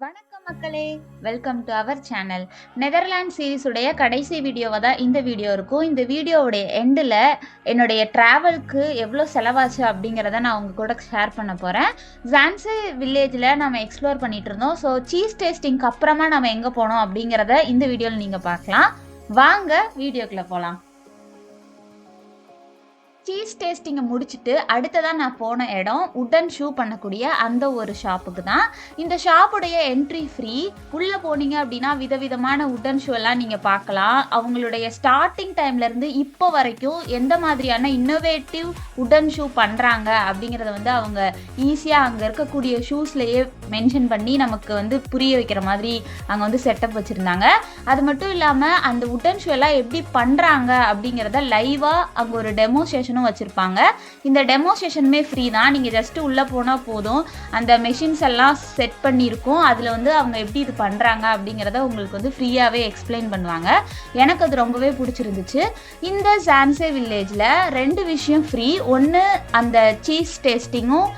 வணக்கம் மக்களே, welcome to our channel. Netherland series உடைய கடைசி வீடியோவை தான் இந்த வீடியோ இருக்கும். இந்த வீடியோவுடைய எண்டில் என்னுடைய ட்ராவலுக்கு எவ்வளோ செலவாச்சு அப்படிங்கிறத நான் உங்க கூட ஷேர் பண்ண போகிறேன். ஜான்சே வில்லேஜில் நம்ம எக்ஸ்ப்ளோர் பண்ணிட்டு இருந்தோம். ஸோ சீஸ் டேஸ்டிங்க்கு அப்புறமா நம்ம எங்கே போனோம் அப்படிங்கிறத இந்த வீடியோவில் நீங்கள் பார்க்கலாம். வாங்க வீடியோக்குள்ளே போகலாம். சீஸ் டேஸ்டிங்கை முடிச்சுட்டு அடுத்ததான் நான் போன இடம் உடன் ஷூ பண்ணக்கூடிய அந்த ஒரு ஷாப்புக்கு தான். இந்த ஷாப்புடைய என்ட்ரி ஃப்ரீ. உள்ளே போனீங்க அப்படின்னா விதவிதமான உடன் ஷூ எல்லாம் நீங்கள் பார்க்கலாம். அவங்களுடைய ஸ்டார்டிங் டைம்லேருந்து இப்போ வரைக்கும் எந்த மாதிரியான இன்னோவேட்டிவ் உடன் ஷூ பண்ணுறாங்க அப்படிங்கிறத வந்து அவங்க ஈஸியாக அங்கே இருக்கக்கூடிய ஷூஸ்லேயே மென்ஷன் பண்ணி நமக்கு புரிய வைக்கிற மாதிரி அங்கே செட்டப் வச்சுருந்தாங்க. அது மட்டும் இல்லாமல் அந்த உடன் ஷூ எல்லாம் எப்படி பண்ணுறாங்க அப்படிங்கிறத லைவாக அங்கே ஒரு டெமோஸ்ட்ரேஷன் வச்சிருப்பாங்க. இந்த டெமோஸ்ட்ரேஷனுமே ஃப்ரீ தான். நீங்க ஜஸ்ட் உள்ள போனா போதும். அந்த மெஷின்ஸ் எல்லாம் செட் பண்ணியிருக்கும். அதுல அவங்க எப்படி இது பண்றாங்க அப்படிங்கிறத உங்களுக்கு ஃப்ரீயாவே எக்ஸ்பிளைன் பண்ணுவாங்க. எனக்கு அது ரொம்பவே பிடிச்சிருந்துச்சு. இந்த ஜான்சே வில்லேஜ்ல ரெண்டு விஷயம் ஃப்ரீ. ஒன்று அந்த சீஸ் டேஸ்டிங்கும்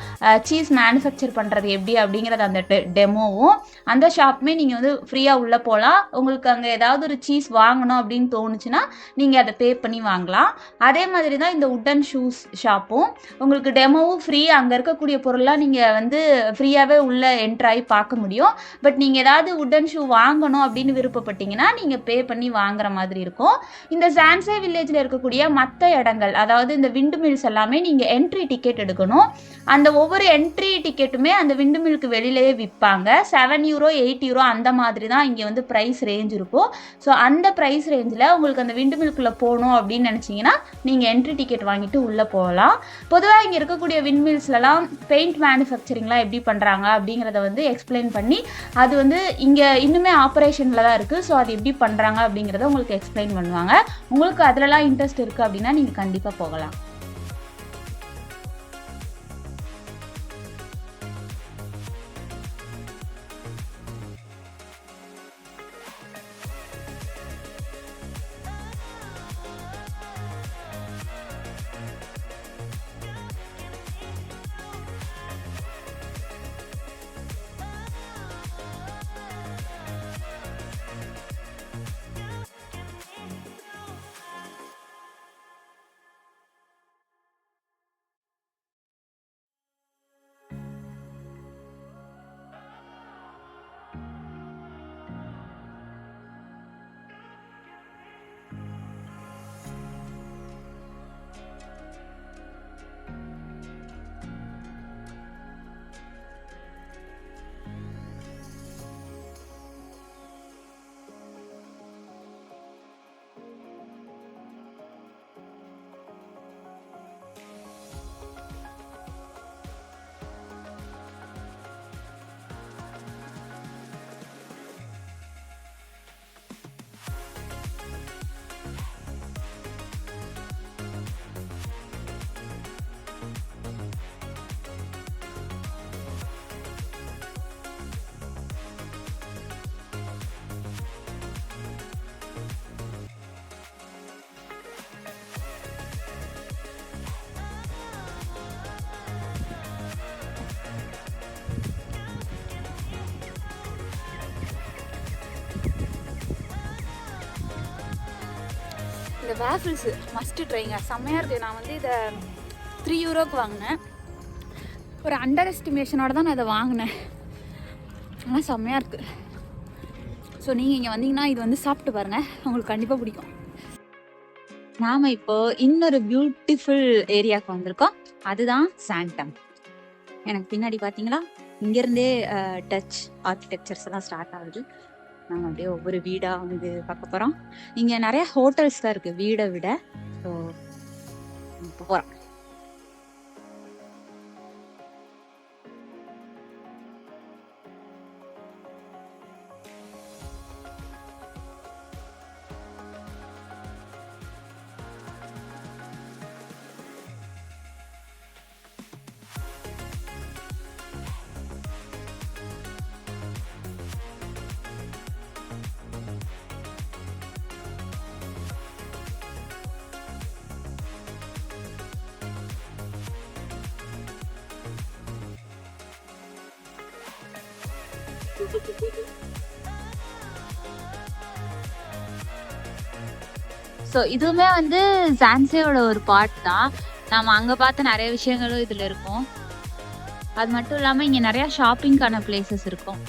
சீஸ் மேனுஃபேக்சர் பண்றது எப்படி அப்படிங்கிறது அந்த டெமோவும். அந்த ஷாப்புமே நீங்க ஃப்ரீயா உள்ள போகலாம். உங்களுக்கு அங்க ஏதாவது ஒரு சீஸ் வாங்கணும் அப்படின்னு தோணுச்சுன்னா நீங்க அதை பே பண்ணி வாங்கலாம். அதே மாதிரி தான் இந்த உடன் ஷூஸ் ஷாப்பும். உங்களுக்கு டெமோவும் ஃப்ரீ. அங்கே இருக்கக்கூடிய பொருள்லாம் நீங்கள் ஃப்ரீயாகவே உள்ளே என்ட்ராகி பார்க்க முடியும். பட் நீங்கள் ஏதாவது உடன் ஷூ வாங்கணும் அப்படின்னு விருப்பப்பட்டீங்கன்னா நீங்கள் பே பண்ணி வாங்குற மாதிரி இருக்கும். இந்த ஜான்சே வில்லேஜில் இருக்கக்கூடிய மற்ற இடங்கள், அதாவது இந்த விண்டு மில்ஸ் எல்லாமே நீங்கள் என்ட்ரி டிக்கெட் எடுக்கணும். அந்த ஒவ்வொரு என்ட்ரி டிக்கெட்டுமே அந்த விண்டு மில்க்கு வெளியிலேயே விற்பாங்க. €7 €8 அந்த மாதிரி தான் இங்கே ப்ரைஸ் ரேஞ்ச் இருக்கும். ஸோ அந்த ப்ரைஸ் ரேஞ்சில் உங்களுக்கு அந்த விண்டு மில்க்குள்ளே போகணும் அப்படின்னு நினச்சிங்கன்னா நீங்கள் என்ட்ரி டிக்கெட் வாங்கிட்டு உள்ளே போகலாம். பொதுவாக இங்கே இருக்கக்கூடிய விண்மில்ஸ்லாம் பெயிண்ட் மேனுஃபேக்சரிங்லாம் எப்படி பண்ணுறாங்க அப்படிங்கிறத எக்ஸ்பிளைன் பண்ணி அது இங்கே இன்னுமே ஆப்ரேஷனில் தான் இருக்குது. ஸோ அது எப்படி பண்ணுறாங்க அப்படிங்கிறத உங்களுக்கு எக்ஸ்பிளைன் பண்ணுவாங்க. உங்களுக்கு அதிலலாம் இன்ட்ரெஸ்ட் இருக்குது அப்படின்னா நீங்கள் கண்டிப்பாக போகலாம். இந்த வேஃபிள்ஸு மஸ்ட்டு ட்ரைங்க, செம்மையாக இருக்குது. நான் இதை €3 வாங்கினேன். ஒரு அண்டர் எஸ்டிமேஷனோட தான் நான் இதை வாங்கினேன். ஆனால் செம்மையாக இருக்குது. ஸோ நீங்கள் இங்கே வந்தீங்கன்னா இது சாப்பிட்டு பாருங்கள், உங்களுக்கு கண்டிப்பாக பிடிக்கும். நாம் இப்போது இன்னொரு பியூட்டிஃபுல் ஏரியாவுக்கு வந்திருக்கோம். அதுதான் சாண்டம். எனக்கு பின்னாடி பார்த்தீங்களா, இங்கேருந்தே டச் ஆர்கிடெக்சர்ஸ் எல்லாம் ஸ்டார்ட் ஆகுது. நாங்கள் அப்படியே ஒவ்வொரு வீடாக பார்க்க போகிறோம். இங்கே நிறைய ஹோட்டல்ஸ் தான் இருக்குது வீடை விட. ஸோ இப்போ போகிறோம். ஸோ இதுவுமே வந்து ஜான்சியோட ஒரு பார்ட் தான். நாம அங்க பார்த்த நிறைய விஷயங்களும் இதுல இருக்கும். அது மட்டும் இல்லாம இங்க நிறைய ஷாப்பிங்கான பிளேசஸ் இருக்கும்.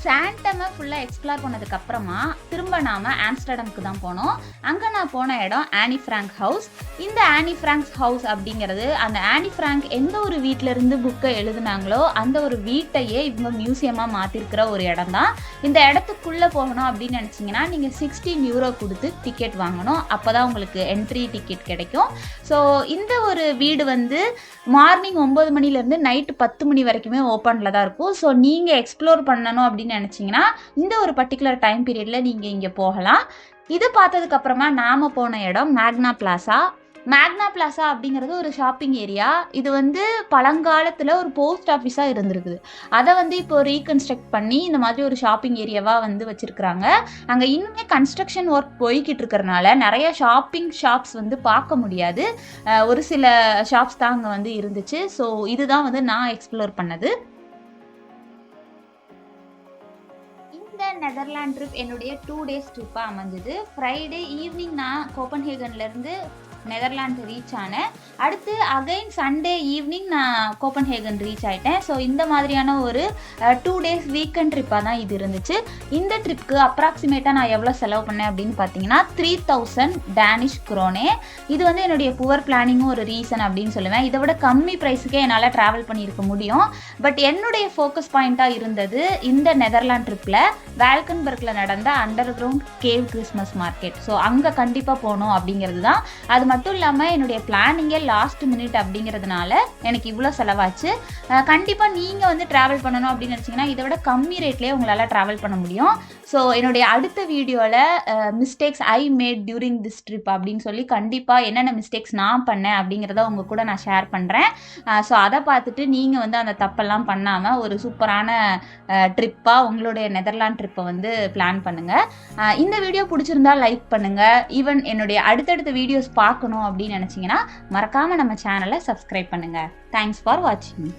சாண்டமை ஃபுல்லாக எக்ஸ்ப்ளோர் பண்ணதுக்கு அப்புறமா திரும்ப நாம ஆம்ஸ்டர்டம்க்கு தான் போனோம். அங்கே நான் போன இடம் ஆனி ஃப்ராங்க் ஹவுஸ். இந்த ஆனி ஃப்ராங்க் ஹவுஸ் அப்படிங்கிறது அந்த ஆனி ஃப்ராங்க் எந்த ஒரு வீட்டில இருந்து புக்கை எழுதுனாங்களோ அந்த ஒரு வீட்டையே இவங்க மியூசியமாக மாற்றிருக்கிற ஒரு இடம் தான். இந்த இடத்துக்குள்ளே போகணும் அப்படின்னு நினச்சிங்கன்னா நீங்கள் 16 யூரோ கொடுத்து டிக்கெட் வாங்கணும். அப்போ தான் உங்களுக்கு என்ட்ரி டிக்கெட் கிடைக்கும். ஸோ இந்த ஒரு வீடு வந்து மார்னிங் 9 மணிலேருந்து நைட்டு 10 மணி வரைக்குமே ஓப்பனில் தான் இருக்கும். ஸோ நீங்கள் எக்ஸ்ப்ளோர் பண்ணணும் அப்படின்னு நினைச்சீங்கன்னா இந்த ஒரு பர்டிகுலர் டைம் பீரியட்ல நீங்க இங்க போகலாம். இது பார்த்ததுக்கு அப்புறமா நாம போன இடம் மேக்னா பிளாசா. மேக்னா பிளாசா அப்படிங்கிறது ஒரு ஷாப்பிங் ஏரியா. இது வந்து பழங்காலத்தில் ஒரு போஸ்ட் ஆஃபீஸாக இருந்திருக்குது. அதை வந்து இப்போ ரீகன்ஸ்ட்ரக்ட் பண்ணி இந்த மாதிரி ஒரு ஷாப்பிங் ஏரியாவாக வந்து வச்சுருக்குறாங்க. அங்கே இன்னுமே கன்ஸ்ட்ரக்ஷன் ஒர்க் போய்கிட்டு இருக்கிறனால நிறைய ஷாப்ஸ் வந்து பார்க்க முடியாது. ஒரு சில ஷாப்ஸ் தான் அங்கே வந்து இருந்துச்சு. ஸோ இதுதான் வந்து நான் எக்ஸ்ப்ளோர் பண்ணது. நெதர்லாண்ட் ட்ரிப் என்னுடைய 2 days ட்ரிப்பாக அமைஞ்சது. ஃப்ரைடே ஈவினிங் நான் கோப்பன்ஹேகன்லேருந்து நெதர்லாந்து ரீச் ஆனேன். அடுத்து அகைன் சண்டே ஈவினிங் நான் கோப்பன்ஹேகன் ரீச் ஆகிட்டேன். ஸோ இந்த மாதிரியான ஒரு 2 days வீக்கெண்ட் ட்ரிப்பாக தான் இது இருந்துச்சு. இந்த ட்ரிப்புக்கு அப்ராக்சிமேட்டாக நான் எவ்வளோ செலவு பண்ணேன் அப்படின்னு பார்த்தீங்கன்னா 3000 டேனிஷ் குரோனே. இது வந்து என்னுடைய புவர் பிளானிங்கும் ஒரு ரீசன் அப்படின்னு சொல்லுவேன். இதை விட கம்மி ப்ரைஸுக்கே என்னால் ட்ராவல் பண்ணியிருக்க முடியும். பட் என்னுடைய ஃபோக்கஸ் பாயிண்ட்டாக இருந்தது இந்த நெதர்லாண்ட் ட்ரிப்பில் வேல்கன்பர்கில் நடந்த underground cave Christmas market. So அங்கே கண்டிப்பாக போகணும் அப்படிங்கிறது தான். அது மட்டும் இல்லாமல் என்னுடைய பிளானிங்கே லாஸ்ட் மினிட் அப்படிங்கிறதுனால எனக்கு இவ்வளோ செலவாச்சு. கண்டிப்பாக நீங்கள் வந்து ட்ராவல் பண்ணணும் அப்படின்னு நினச்சிங்கன்னா இதை விட கம்மி ரேட்லேயே உங்களால் ட்ராவல் பண்ண முடியும். ஸோ என்னுடைய அடுத்த வீடியோவில் mistakes I made during this trip அப்படின்னு சொல்லி கண்டிப்பாக என்னென்ன மிஸ்டேக்ஸ் நான் பண்ணேன் அப்படிங்கிறத உங்கள் கூட நான் ஷேர் பண்ணுறேன். ஸோ அதை பார்த்துட்டு நீங்கள் வந்து அந்த தப்பெல்லாம் பண்ணாமல் ஒரு சூப்பரான ட்ரிப்பாக உங்களுடைய நெதர்லாண்ட் ட்ரிப்பை வந்து பிளான் பண்ணுங்கள். இந்த வீடியோ பிடிச்சிருந்தா லைக் பண்ணுங்கள். ஈவன் என்னுடைய அடுத்தடுத்த வீடியோஸ் பார்க்கணும் அப்படின்னு நினச்சிங்கன்னா மறக்காமல் நம்ம சேனலை சப்ஸ்கிரைப் பண்ணுங்கள். தேங்க்ஸ் ஃபார் வாட்சிங்.